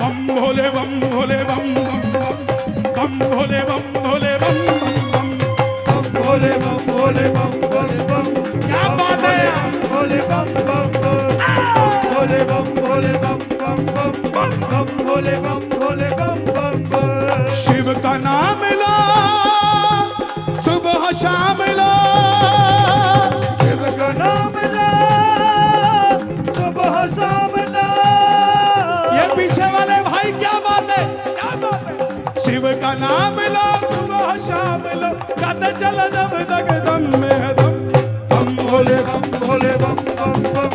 बम भोले बम भोले बम बम बम बम भोले बम भोले बम बम बम बम भोले बम भोले बम बम बम। क्या बात है भोले बम बम बम भोले बम भोले बम बम बम बम बम भोले बम भोले बम बम बम। शिव का नाम लो सुबह शाम लो शिव का नाम लो सुबह शाम लो। ये पीछे वाले भाई क्या बात है क्या बात है शिव का नाम लो सुबह शाम लो गाते चलो जब तक दम में है दम बम भोले बम भोले बम बम बम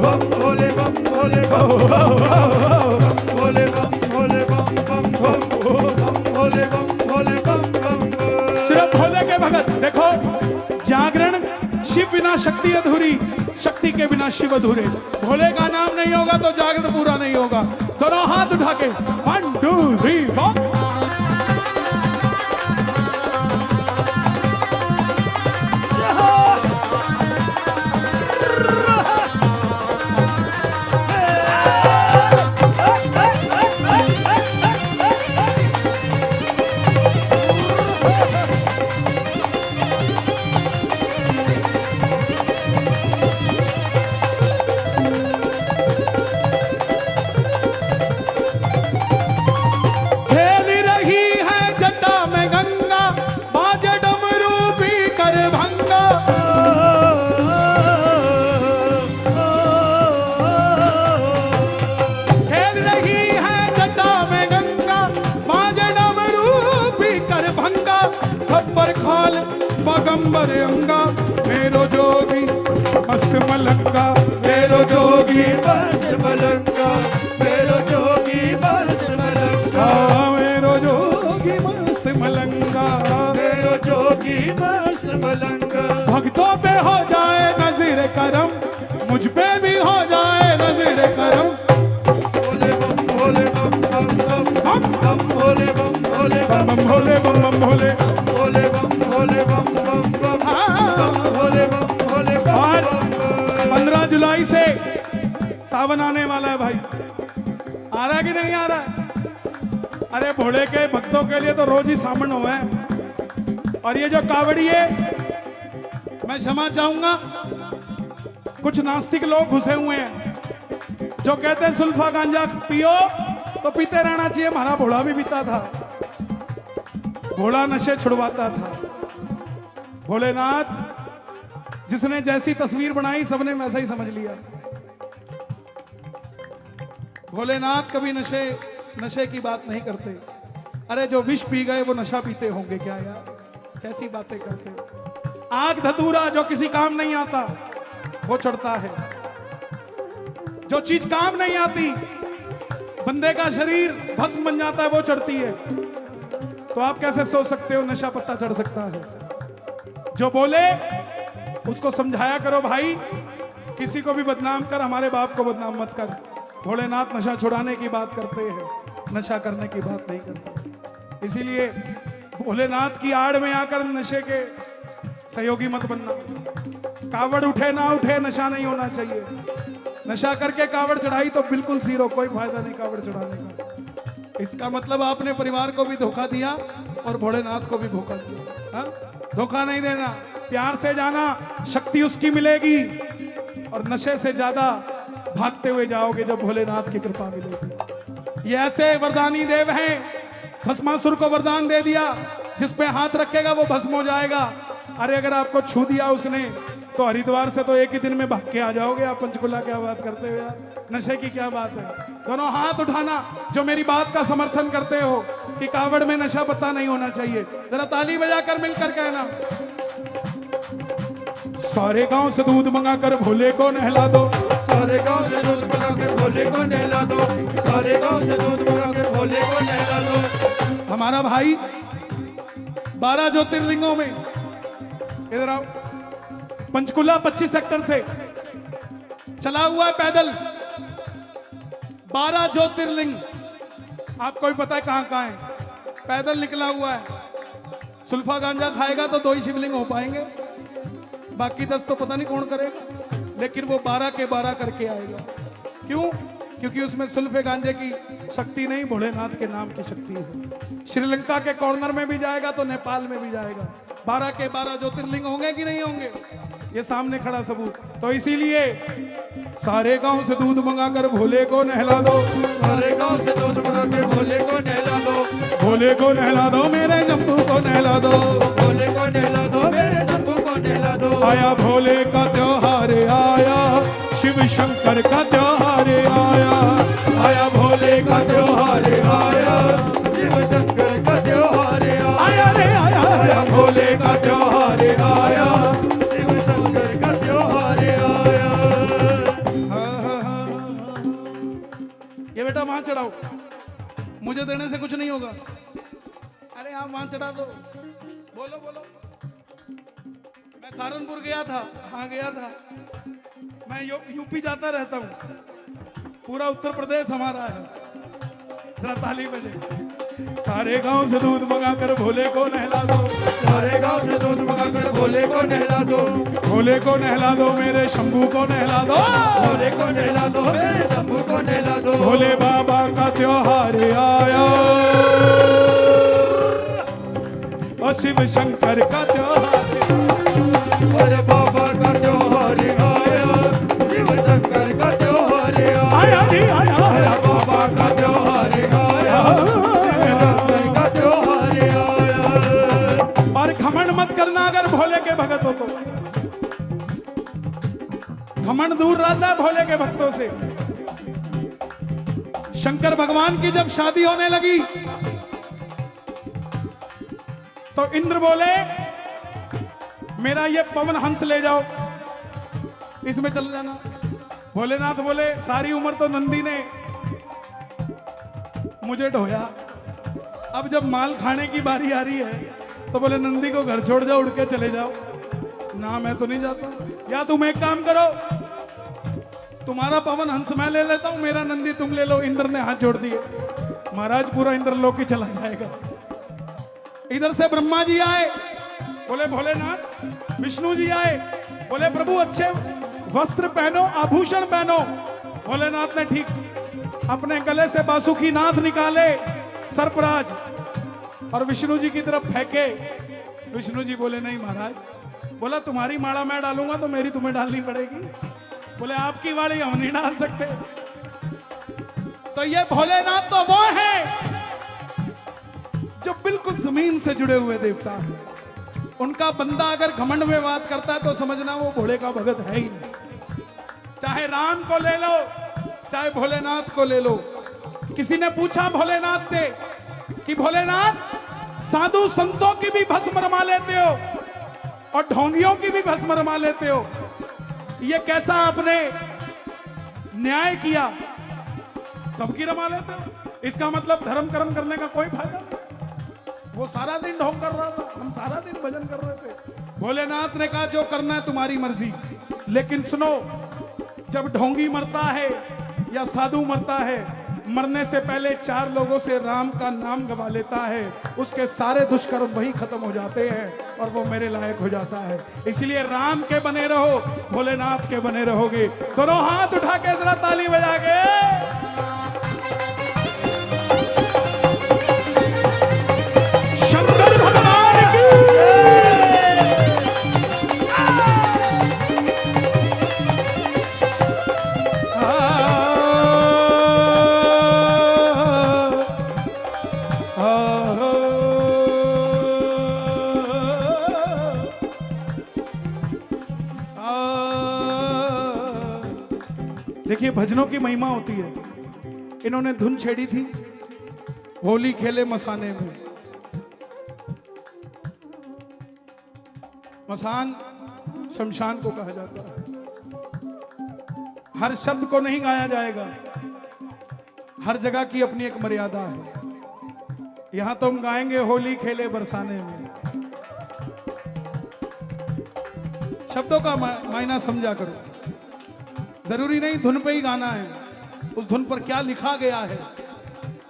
बम भोले बम भोले बम भोले बम भोले बम बम बम बम भोले बम भोले बम बम। सिर्फ भोले के भगत देखो जागरण शिव बिना शक्ति अधूरी शक्ति के बिना शिव अधूरे भोले का नाम नहीं होगा तो जागरण पूरा नहीं होगा दोनों हाथ उठा के 1 2 3 4 खेल रही है जटा में गंगा बाजे डमरू भी कर भंगा खेल रही है जटा में गंगा बाजे डमरू भी कर भंगा खब्बर खाल मगंबर अंगा मेरो जोगी मस्त मलंगा मेरो जोगी बस मलंगा मेरो जोगी बस मलंगा मेरो जोगी मस्त मलंगा मेरो जोगी बस मलंगा। भक्तों पे हो जाए नज़ीर करम मुझ पे भी हो जाए नज़ीर करम भोले बम भोले बम बम बम बम भोले बम भोले बम बम बम भोले बम बम भोले भोले बम भोले बम बम बम बम भोले बम भोले बम और बम। 15 जुलाई से सावन आने वाला है भाई आ रहा है कि नहीं आ रहा है अरे भोले के भक्तों के लिए तो रोज ही सावन हुआ है और ये जो कावड़िए मैं क्षमा चाहूंगा कुछ नास्तिक लोग घुसे हुए हैं जो कहते हैं सुल्फा गांजा पियो तो पीते रहना चाहिए हमारा भोला भी पीता था भोला नशे छुड़वाता था भोलेनाथ जिसने जैसी तस्वीर बनाई सबने वैसा ही समझ लिया भोलेनाथ कभी नशे की बात नहीं करते अरे जो विष पी गए वो नशा पीते होंगे क्या यार कैसी बातें करते आग धतूरा जो किसी काम नहीं आता वो चढ़ता है जो चीज काम नहीं आती बंदे का शरीर भस्म बन जाता है वो चढ़ती है तो आप कैसे सोच सकते हो नशा पत्ता चढ़ सकता है जो बोले उसको समझाया करो भाई किसी को भी बदनाम कर हमारे बाप को बदनाम मत कर भोलेनाथ नशा छुड़ाने की बात करते हैं नशा करने की बात नहीं करते इसीलिए भोलेनाथ की आड़ में आकर नशे के सहयोगी मत बनना कावड़ उठे ना उठे नशा नहीं होना चाहिए नशा करके कावड़ चढ़ाई तो बिल्कुल जीरो कोई फायदा नहीं कावड़ चढ़ाने का इसका मतलब आपने परिवार को भी धोखा दिया और भोलेनाथ को भी धोखा दिया हाँ? धोखा नहीं देना प्यार से जाना शक्ति उसकी मिलेगी और नशे से ज्यादा भागते हुए जाओगे जब भोलेनाथ की कृपा मिलेगी ये ऐसे वरदानी देव हैं भस्मासुर को वरदान दे दिया जिस पे हाथ रखेगा वो भस्म हो जाएगा अरे अगर आपको छू दिया उसने तो हरिद्वार से तो एक ही दिन में भाग के आ जाओगे आप पंचकुला क्या बात करते हो यार नशे की क्या बात है दोनों हाथ उठाना जो मेरी बात का समर्थन करते हो कि कावड़ में नशा पता नहीं होना चाहिए जरा ताली बजाकर मिलकर कहना सारे गांव से दूध मंगा कर भोले को नहला दो सारे गांव से दूध मंगा के भोले को नहला दो सारे गांव से दूध मंगा के भोले को नहला दो। हमारा भाई 12 ज्योतिर्लिंगों में इधर आओ पंचकुला 25 सेक्टर से चला हुआ है पैदल 12 ज्योतिर्लिंग आपको भी पता है कहां कहां है पैदल निकला हुआ है सुल्फा गांजा खाएगा तो 2 ही शिवलिंग हो पाएंगे बाकी 10 तो पता नहीं कौन करेगा लेकिन वो 12 के 12 करके आएगा क्यों क्योंकि उसमें सुल्फे गांजे की शक्ति नहीं, भोलेनाथ के नाम की शक्ति है। श्रीलंका के कॉर्नर में भी जाएगा तो नेपाल में भी जाएगा। 12 के 12 ज्योतिर्लिंग होंगे कि नहीं होंगे, ये सामने खड़ा सबूत। तो इसीलिए सारे गांव से दूध मंगाकर भोले को नहला दो, सारे गांव से दूध मंगा के भोले को नहला दो, भोले को नहला दो, मेरे शंभू को नहला दो, भोले को नहला दो, मेरे शंभू को नहला दो। आया भोले का त्योहार आया, शिव शंकर का त्योहार आया, आया भोले का त्योहार आया, शिव शंकर का त्योहार आया रे आया, आया भोले का त्योहार आया, शिव शंकर का त्योहार आया। ये बेटा वहां चढ़ाओ, मुझे देने से कुछ नहीं होगा। अरे आप वहां चढ़ा दो, बोलो बोलो। मैं सहारनपुर गया था, हाँ गया था। मैं यूपी जाता रहता हूँ, पूरा उत्तर प्रदेश हमारा है। जरा ताली बजे। सारे गांव से दूध मंगाकर भोले को नहला दो, सारे गांव से दूध मंगाकर भोले को नहला दो, भोले को नहला दो, मेरे शंभू को नहला दो, भोले को नहला दो, मेरे शंभू को नहला दो। भोले बाबा का त्योहार आया और शिव शंकर का त्योहार, भोले बाबा का त्योहार आया, शिव शंकर का त्योहार आया जी आया, आया बाबा का त्योहार आया, शिव शंकर का त्योहार आया। और घमंड मत करना अगर भोले के भगत हो तो। घमंड दूर रहता है भोले के भक्तों से। शंकर भगवान की जब शादी होने लगी तो इंद्र बोले मेरा ये पवन हंस ले जाओ, इसमें चल जाना। भोलेनाथ बोले सारी उम्र तो नंदी ने मुझे ढोया, अब जब माल खाने की बारी आ रही है तो बोले नंदी को घर छोड़ जाओ, उड़ के चले जाओ। ना मैं तो नहीं जाता, या तुम एक काम करो, तुम्हारा पवन हंस मैं ले लेता हूं, मेरा नंदी तुम ले लो। इंद्र ने हाथ जोड़ दिए, महाराज पूरा इंद्रलोक ही चला जाएगा। इधर से ब्रह्मा जी आए, बोले भोलेनाथ। विष्णु जी आए, बोले प्रभु अच्छे वस्त्र पहनो, आभूषण पहनो। भोलेनाथ ने ठीक अपने गले से बासुकी नाथ निकाले, सर्पराज, और विष्णु जी की तरफ फेंके। विष्णु जी बोले नहीं महाराज, बोला तुम्हारी माला मैं डालूंगा तो मेरी तुम्हें डालनी पड़ेगी। बोले आपकी वाली हम नहीं डाल सकते। तो ये भोलेनाथ तो वो है जो बिल्कुल जमीन से जुड़े हुए देवता है। उनका बंदा अगर घमंड में बात करता है तो समझना वो भोले का भगत है ही नहीं। चाहे राम को ले लो, चाहे भोलेनाथ को ले लो। किसी ने पूछा भोलेनाथ से कि भोलेनाथ साधु संतों की भी भस्म रमा लेते हो और ढोंगियों की भी भस्म रमा लेते हो, ये कैसा आपने न्याय किया? सबकी रमा लेते हो, इसका मतलब धर्म कर्म करने का कोई फायदा नहीं। वो सारा दिन ढोंग कर रहा था, हम सारा दिन भजन कर रहे थे। भोलेनाथ ने कहा जो करना है तुम्हारी मर्जी, लेकिन सुनो, जब ढोंगी मरता है या साधु मरता है, मरने से पहले 4 लोगों से राम का नाम गवा लेता है, उसके सारे दुष्कर्म वही खत्म हो जाते हैं और वो मेरे लायक हो जाता है। इसलिए राम के बने रहो, भोलेनाथ के बने रहोगे। दोनों हाथ उठा के जरा ताली बजा के शंकर भगवान की। देखिए भजनों की महिमा होती है। इन्होंने धुन छेड़ी थी, होली खेले मसाने में। मसान शमशान को कहा जाता है। हर शब्द को नहीं गाया जाएगा, हर जगह की अपनी एक मर्यादा है। यहां तो हम गाएंगे होली खेले बरसाने में। शब्दों का मायना समझा करो। जरूरी नहीं धुन पे ही गाना है, उस धुन पर क्या लिखा गया है,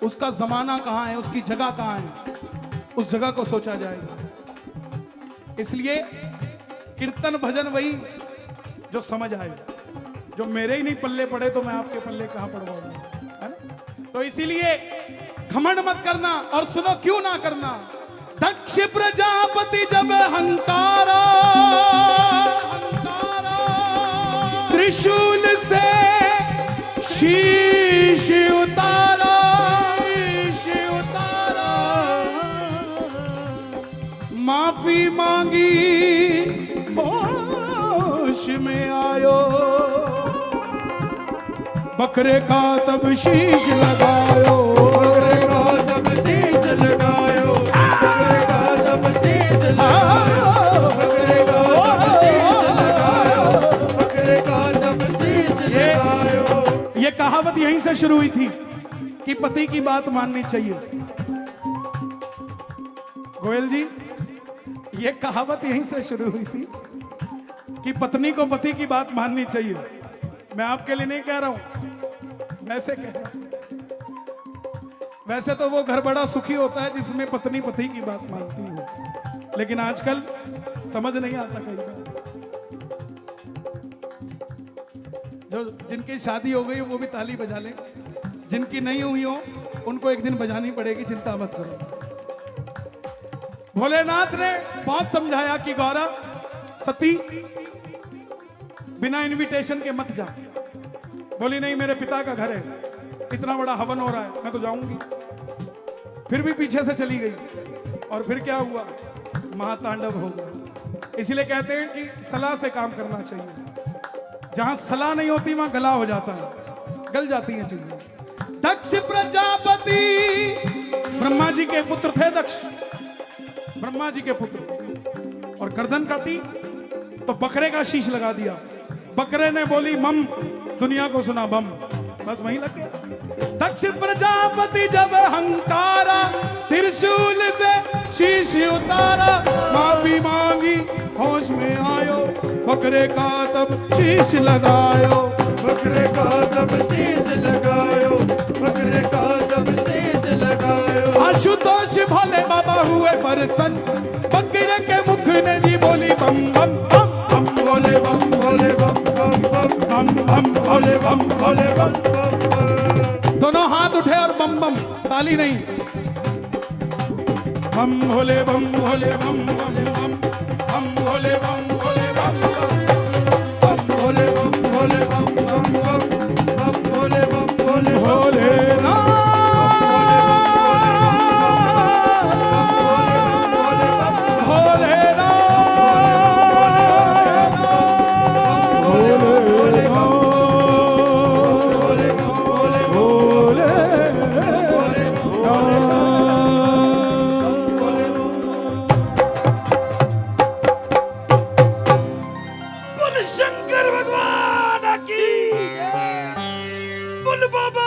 उसका जमाना कहां है, उसकी जगह कहां है, उस जगह को सोचा जाएगा। इसलिए कीर्तन भजन वही जो समझ आए। जो मेरे ही नहीं पल्ले पड़े तो मैं आपके पल्ले कहां पड़वाऊंगा, है ना? तो इसीलिए घमंड मत करना। और सुनो क्यों ना करना, दक्ष प्रजापति जब हंकारा त्रिशूल से शीश उतारा, माफी मांगी होश में आयो, बकरे का तब शीश लगायो, बकरे का तब शीश लगायो, बकरे का तब शीश लगायो, बकरे का तब शीश लगायो, बकरे का तब शीश लगायो। ये कहावत यहीं से शुरू हुई थी कि पति की बात माननी चाहिए। गोयल जी, ये कहावत यहीं से शुरू हुई थी कि पत्नी को पति की बात माननी चाहिए। मैं आपके लिए नहीं कह रहा हूं, वैसे कह रहा हूं। वैसे तो वो घर बड़ा सुखी होता है जिसमें पत्नी पति की बात मानती हो, लेकिन आजकल समझ नहीं आता कई बार। जो जिनकी शादी हो गई वो भी ताली बजा लें, जिनकी नहीं हुई हो उनको एक दिन बजानी पड़ेगी, चिंता मत करो। भोलेनाथ ने बहुत समझाया कि गौरा सती बिना इनविटेशन के मत जा। बोली नहीं, मेरे पिता का घर है, इतना बड़ा हवन हो रहा है, मैं तो जाऊंगी। फिर भी पीछे से चली गई और फिर क्या हुआ, महातांडव हो गया। इसलिए कहते हैं कि सलाह से काम करना चाहिए। जहां सलाह नहीं होती वहां गला हो जाता है, गल जाती हैं चीजें। दक्ष प्रजापति ब्रह्मा जी के पुत्र थे, दक्ष ब्रह्मा जी के पुत्र, और गर्दन काटी तो बकरे का शीश लगा दिया। बकरे ने बोली मम, दुनिया को सुना बम, बस वहीं लग गया। दक्ष प्रजापति जब हंकारा त्रिशूल से शीश उतारा, माफी मांगी होश में आयो, बकरे का तब शीश लगायो, बकरे का तब शीश लगायो, बकरे का तब शीश लगायो। आशुतोष भोले बाबा हुए प्रसन्न, बकरे के मुख ने जी बोली बम बम बम बम भोले बम भोले बम बम बम बम बम भोले बम भोले बम बम बम। दोनों हाथ उठे और बम बम, ताली नहीं। बम भोले बम भोले बम भोले बम बम भोले बम भोले बम बम भोले बम भोले बम बम बम बम भोले बम भोले भोले शंकर भगवान की बोल बाबा